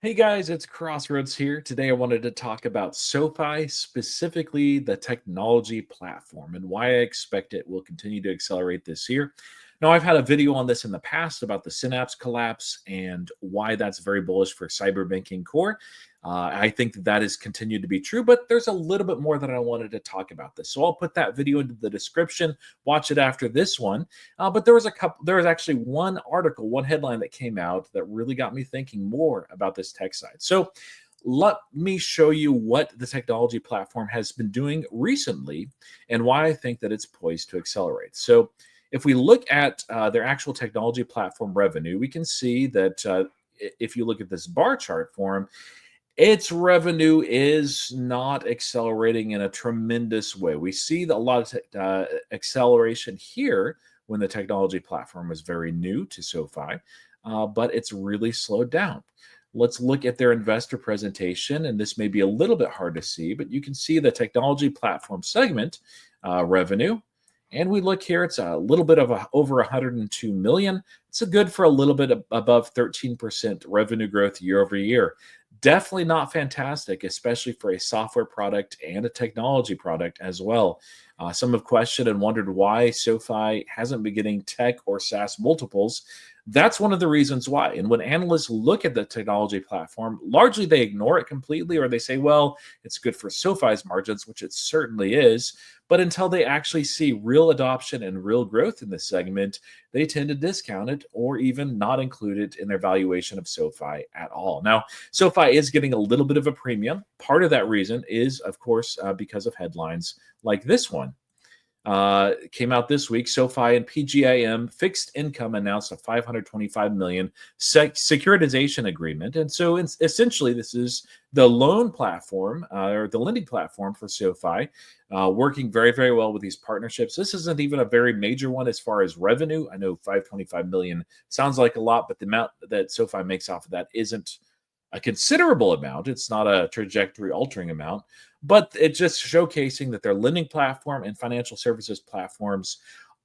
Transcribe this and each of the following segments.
Hey guys, it's Crossroads here. Today I wanted to talk about SoFi, specifically the technology platform, and why I expect it will continue to accelerate this year. Now, I've had a video on this in the past about the Synapse collapse and why that's very bullish for cyber banking core. I think that has continued to be true, but there's a little bit more that I wanted to talk about this. So I'll put that video into the description. Watch it after this one. But there was a couple. There was actually one article, one headline that came out that really got me thinking more about this tech side. So let me show you what the technology platform has been doing recently and why I think that it's poised to accelerate. So if we look at their actual technology platform revenue, we can see that if you look at this bar chart form, its revenue is not accelerating in a tremendous way. We see a lot of acceleration here when the technology platform was very new to SoFi, but it's really slowed down. Let's look at their investor presentation, and this may be a little bit hard to see, but you can see the technology platform segment revenue. And we look here, it's a little bit of over 102 million. It's a good for a little bit above 13% revenue growth year over year. Definitely not fantastic, especially for a software product and a technology product as well. Some have questioned and wondered why SoFi hasn't been getting tech or SaaS multiples. That's one of the reasons why. And when analysts look at the technology platform, largely they ignore it completely, or they say, well, it's good for SoFi's margins, which it certainly is. But until they actually see real adoption and real growth in this segment, they tend to discount it or even not include it in their valuation of SoFi at all. Now, SoFi is getting a little bit of a premium. Part of that reason is, of course, because of headlines like this one. Came out this week. SoFi and PGIM Fixed Income announced a 525 million securitization agreement, and so essentially, this is the loan platform or the lending platform for SoFi, working very, very well with these partnerships. This isn't even a very major one as far as revenue. I know 525 million sounds like a lot, but the amount that SoFi makes off of that isn't a considerable amount. It's not a trajectory altering amount, but it's just showcasing that their lending platform and financial services platforms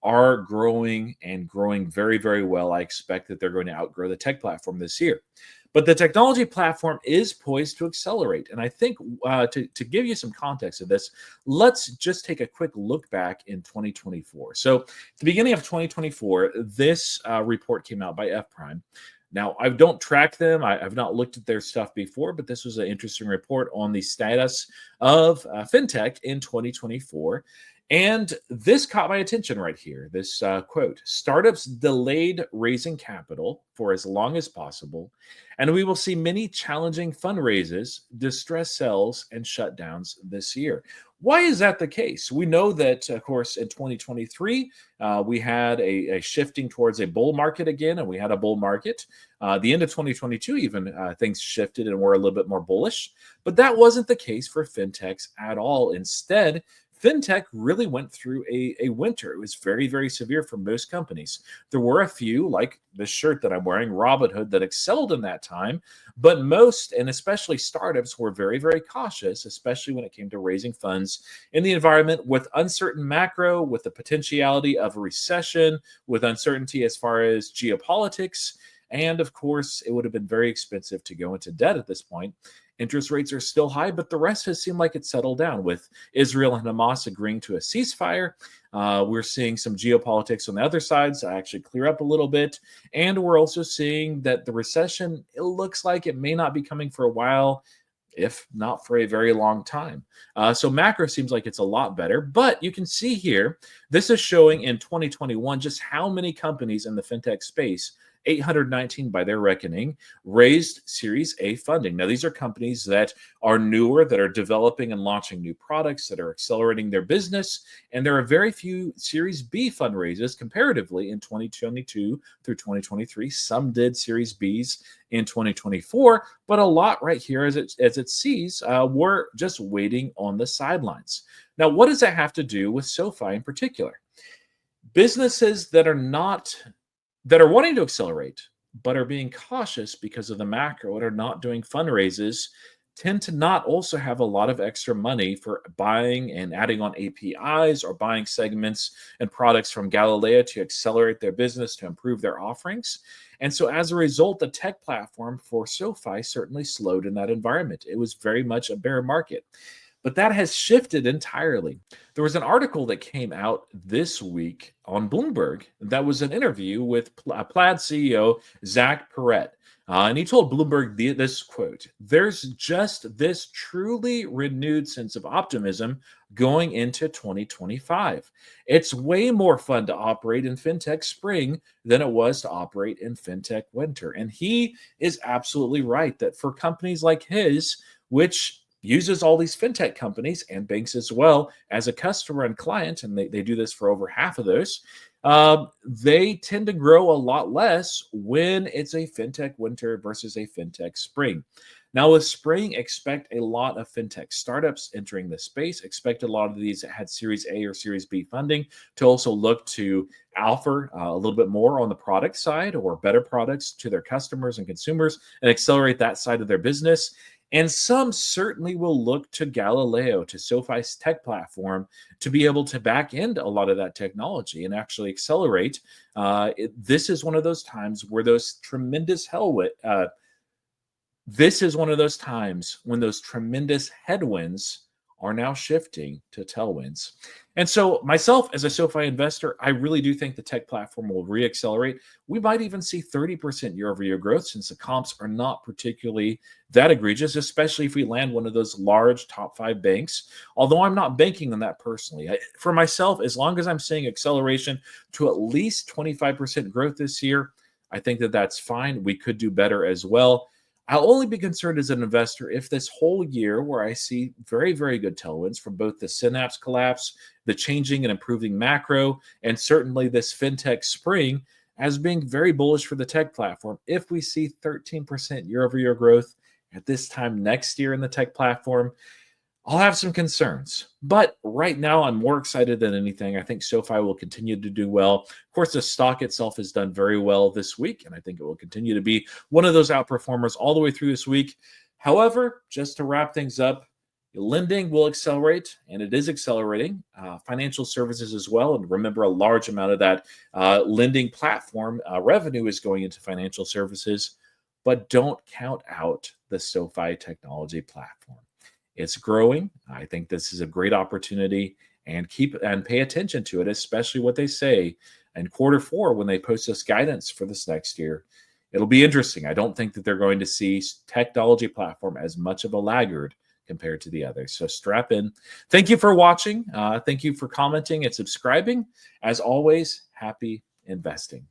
are growing and growing very, very well. I expect that they're going to outgrow the tech platform this year. But the technology platform is poised to accelerate. And I think to give you some context of this, let's just take a quick look back in 2024. So, at the beginning of 2024, this report came out by F Prime. Now, I don't track them. I've not looked at their stuff before, but this was an interesting report on the status of fintech in 2024. And this caught my attention right here. This quote: startups delayed raising capital for as long as possible, and we will see many challenging fundraisers, distress sells, and shutdowns this year. Why is that the case? We know that, of course, in 2023, we had a shifting towards a bull market again, and we had a bull market. The end of 2022, even things shifted and were a little bit more bullish. But that wasn't the case for fintechs at all. Instead, fintech really went through a winter. It was very, very severe for most companies. There were a few, like this shirt that I'm wearing, Robinhood, that excelled in that time. But most, and especially startups, were very, very cautious, especially when it came to raising funds in the environment with uncertain macro, with the potentiality of a recession, with uncertainty as far as geopolitics. And of course, it would have been very expensive to go into debt at this point. Interest rates are still high, but the rest has seemed like it's settled down with Israel and Hamas agreeing to a ceasefire. We're seeing some geopolitics on the other sides actually clear up a little bit. And we're also seeing that the recession, it looks like it may not be coming for a while, if not for a very long time. So macro seems like it's a lot better. But you can see here, this is showing in 2021 just how many companies in the fintech space, 819 by their reckoning, raised Series A funding. Now, these are companies that are newer, that are developing and launching new products, that are accelerating their business. And there are very few Series B fundraisers comparatively in 2022 through 2023. Some did Series Bs in 2024, but a lot right here, as it sees, were just waiting on the sidelines. Now, what does that have to do with SoFi in particular? Businesses that are wanting to accelerate, but are being cautious because of the macro and are not doing fundraises, tend to not also have a lot of extra money for buying and adding on APIs or buying segments and products from Galileo to accelerate their business to improve their offerings. And so as a result, the tech platform for SoFi certainly slowed in that environment. It was very much a bear market. But that has shifted entirely. There was an article that came out this week on Bloomberg that was an interview with Plaid CEO Zach Perret. And he told Bloomberg this quote: "There's just this truly renewed sense of optimism going into 2025. It's way more fun to operate in fintech spring than it was to operate in fintech winter." And he is absolutely right that for companies like his, which uses all these fintech companies and banks as well as a customer and client, and they do this for over half of those, they tend to grow a lot less when it's a fintech winter versus a fintech spring. Now, with spring, expect a lot of fintech startups entering the space. Expect a lot of these that had Series A or Series B funding to also look to offer a little bit more on the product side or better products to their customers and consumers and accelerate that side of their business. And some certainly will look to Galileo, to SoFi's tech platform, to be able to back end a lot of that technology and actually accelerate. This is one of those times where those tremendous this is one of those times when those tremendous headwinds are now shifting to tailwinds. And so, myself as a SoFi investor, I really do think the tech platform will reaccelerate. We might even see 30% year over year growth since the comps are not particularly that egregious, especially if we land one of those large top five banks. Although I'm not banking on that personally. For myself, as long as I'm seeing acceleration to at least 25% growth this year, I think that that's fine. We could do better as well. I'll only be concerned as an investor if this whole year, where I see very, very good tailwinds from both the Synapse collapse, the changing and improving macro, and certainly this fintech spring, as being very bullish for the tech platform. If we see 13% year over year growth at this time next year in the tech platform, I'll have some concerns. But right now, I'm more excited than anything. I think SoFi will continue to do well. Of course, the stock itself has done very well this week, and I think it will continue to be one of those outperformers all the way through this week. However, just to wrap things up, lending will accelerate, and it is accelerating. Financial services as well. And remember, a large amount of that lending platform revenue is going into financial services. But don't count out the SoFi technology platform. It's growing. I think this is a great opportunity, and pay attention to it, especially what they say in quarter four when they post us guidance for this next year. It'll be interesting. I don't think that they're going to see technology platform as much of a laggard compared to the others. So strap in. Thank you for watching. Thank you for commenting and subscribing. As always, happy investing.